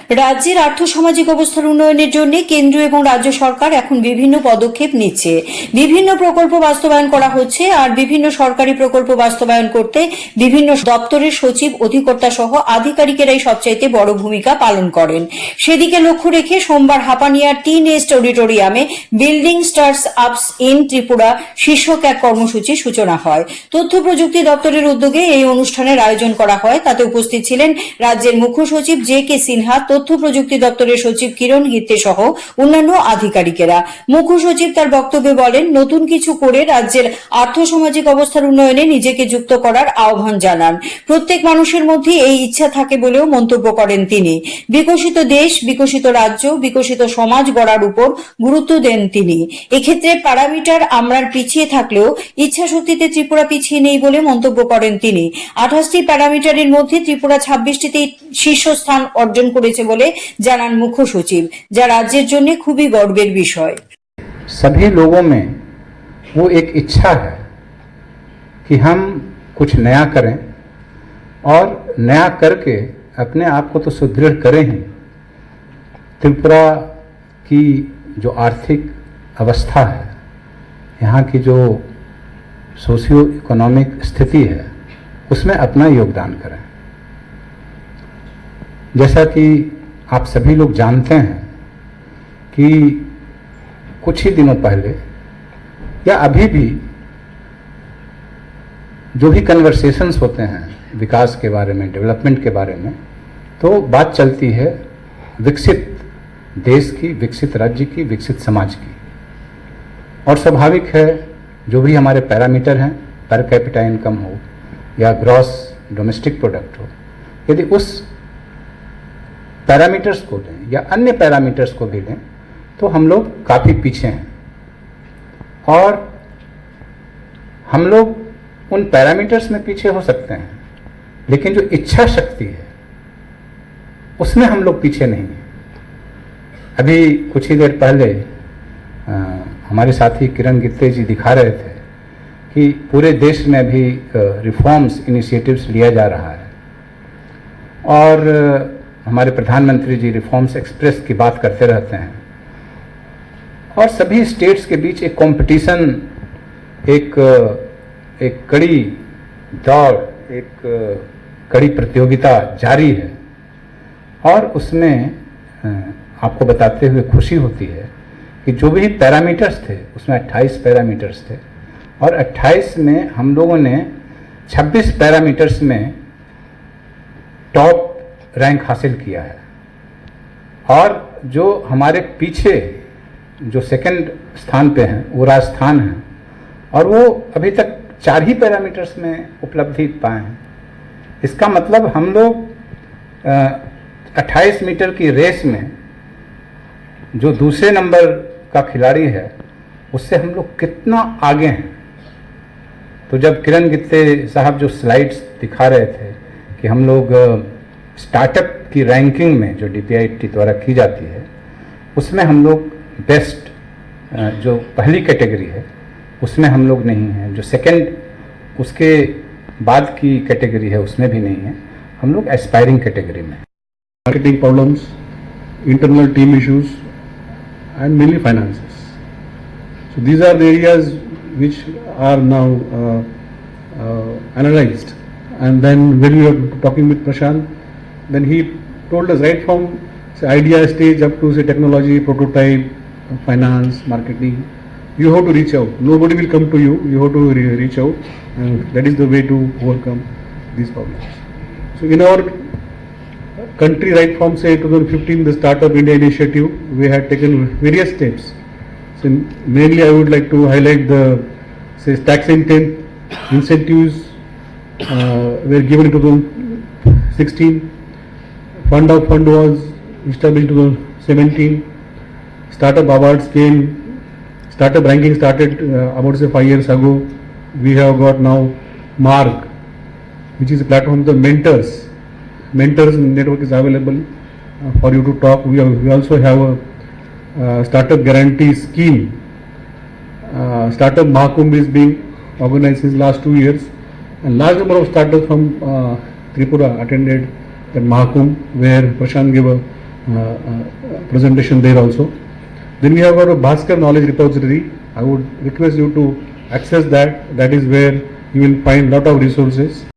রাজ্যের আর্থসামাজিক অবস্থার উন্নয়নের জন্য কেন্দ্র এবং রাজ্য সরকার এখন বিভিন্ন পদক্ষেপ নিচ্ছে। বিভিন্ন প্রকল্প বাস্তবায়ন করা হচ্ছে, আর বিভিন্ন সরকারি প্রকল্প বাস্তবায়ন করতে বিভিন্ন দপ্তরের সচিব, অধিকর্তা সহ আধিকারিকেরাই সবচাইতে বড় ভূমিকা পালন করেন। সেদিকে লক্ষ্য রেখে সোমবার হাপানিয়ার টি নেস্ট অডিটোরিয়ামে বিল্ডিং স্টার্টস আপস ইন ত্রিপুরা শীর্ষক এক কর্মসূচির সূচনা হয়। তথ্য প্রযুক্তি দপ্তরের উদ্যোগে এই অনুষ্ঠানের আয়োজন করা হয়। তাতে উপস্থিত ছিলেন রাজ্যের মুখ্য সচিব জে.কে. সিনহা, তথ্য প্রযুক্তি দপ্তরের সচিব কিরণ গিত্তে সহ অন্যান্য আধিকারিকেরা। মুখ্য সচিব তার বক্তব্যে বলেন, নতুন কিছু করে রাজ্যের আর্থসামাজিক অবস্থার উন্নয়নে নিজেকে যুক্ত করার আহ্বান জানান। প্রত্যেক মানুষের মধ্যে এই ইচ্ছা থাকে বলেও মন্তব্য করেন তিনি। বিকশিত দেশ, বিকশিত রাজ্য, বিকশিত সমাজ গড়ার উপর গুরুত্ব দেন তিনি। এক্ষেত্রে প্যারামিটার আমরা পিছিয়ে থাকলেও ইচ্ছা শক্তিতে ত্রিপুরা পিছিয়ে নেই বলে মন্তব্য করেন তিনি। 28টি প্যারামিটারের মধ্যে ত্রিপুরা 26টিতে শীর্ষস্থান অর্জন করেছে বলে জানান মুখ্য সচিব, যা রাজ্যের জন্য খুবই গর্বের বিষয়। सभी लोगों में वो एक इच्छा है कि हम कुछ नया करें और नया करके अपने आप को तो सुदृढ़ करें ही, त्रिपुरा की जो आर्थिक अवस्था है, यहाँ की जो सोशियो इकोनॉमिक स्थिति है, उसमें अपना योगदान करें। जैसा कि आप सभी लोग जानते हैं कि कुछ ही दिनों पहले या अभी भी जो भी कन्वर्सेशंस होते हैं विकास के बारे में, डेवलपमेंट के बारे में, तो बात चलती है विकसित देश की, विकसित राज्य की, विकसित समाज की। और स्वाभाविक है जो भी हमारे पैरामीटर हैं, पर कैपिटा इनकम हो या ग्रॉस डोमेस्टिक प्रोडक्ट हो, यदि उस पैरामीटर्स को लें या अन्य पैरामीटर्स को भी लें तो हम लोग काफ़ी पीछे हैं। और हम लोग उन पैरामीटर्स में पीछे हो सकते हैं, लेकिन जो इच्छा शक्ति है उसमें हम लोग पीछे नहीं हैं। अभी कुछ ही देर पहले हमारे साथी किरण गित्ते जी दिखा रहे थे कि पूरे देश में अभी रिफॉर्म्स इनिशिएटिव्स लिया जा रहा है, और हमारे प्रधानमंत्री जी रिफॉर्म्स एक्सप्रेस की बात करते रहते हैं, और सभी स्टेट्स के बीच एक कंपटीशन, एक कड़ी दौड़, एक कड़ी प्रतियोगिता जारी है। और उसमें आपको बताते हुए खुशी होती है कि जो भी पैरामीटर्स थे उसमें 28 पैरामीटर्स थे, और 28 में हम लोगों ने 26 पैरामीटर्स में टॉप रैंक हासिल किया है। और जो हमारे पीछे जो सेकंड स्थान पे हैं वो राजस्थान है, और वो अभी तक 4 ही पैरामीटर्स में उपलब्धि पाए हैं। इसका मतलब हम लोग 28 मीटर की रेस में जो दूसरे नंबर का खिलाड़ी है उससे हम लोग कितना आगे हैं। तो जब किरण गित्ते साहब जो स्लाइड्स दिखा रहे थे कि हम लोग स्टार्टअप की रैंकिंग में जो DPIIT द्वारा की जाती है उसमें हम लोग बेस्ट, जो पहली कैटेगरी है उसमें हम लोग नहीं हैं, जो सेकंड उसके बाद की कैटेगरी है उसमें भी नहीं है, हम लोग एस्पायरिंग कैटेगरी में। Marketing problems, internal team issues, and mainly finances. So these are the areas which are now analyzed. And then when we were talking with Prashant, then he told us right from say idea stage up to say technology, prototype, finance, marketing, you have to reach out. Nobody will come to you. You have to reach out, and that is the way to overcome these problems. So in our country, right from say 2015, the Startup India initiative, we had taken various steps. So mainly I would like to highlight the say tax incentives were given in 2016. Fund of fund was established in 2017. Startup awards came. Startup ranking started about say 5 years ago. We have got now Mark, which is a platform of the mentors. Mentors network is available for you to talk. We also have a startup guarantee scheme. Startup Mahakumbh is being organized since last 2 years, and large number of startups from Tripura attended that Mahakumbh, where Prashant gave a presentation there also. Then we have got a Bhaskar knowledge repository. I would request you to access that. That is where you will find lot of resources.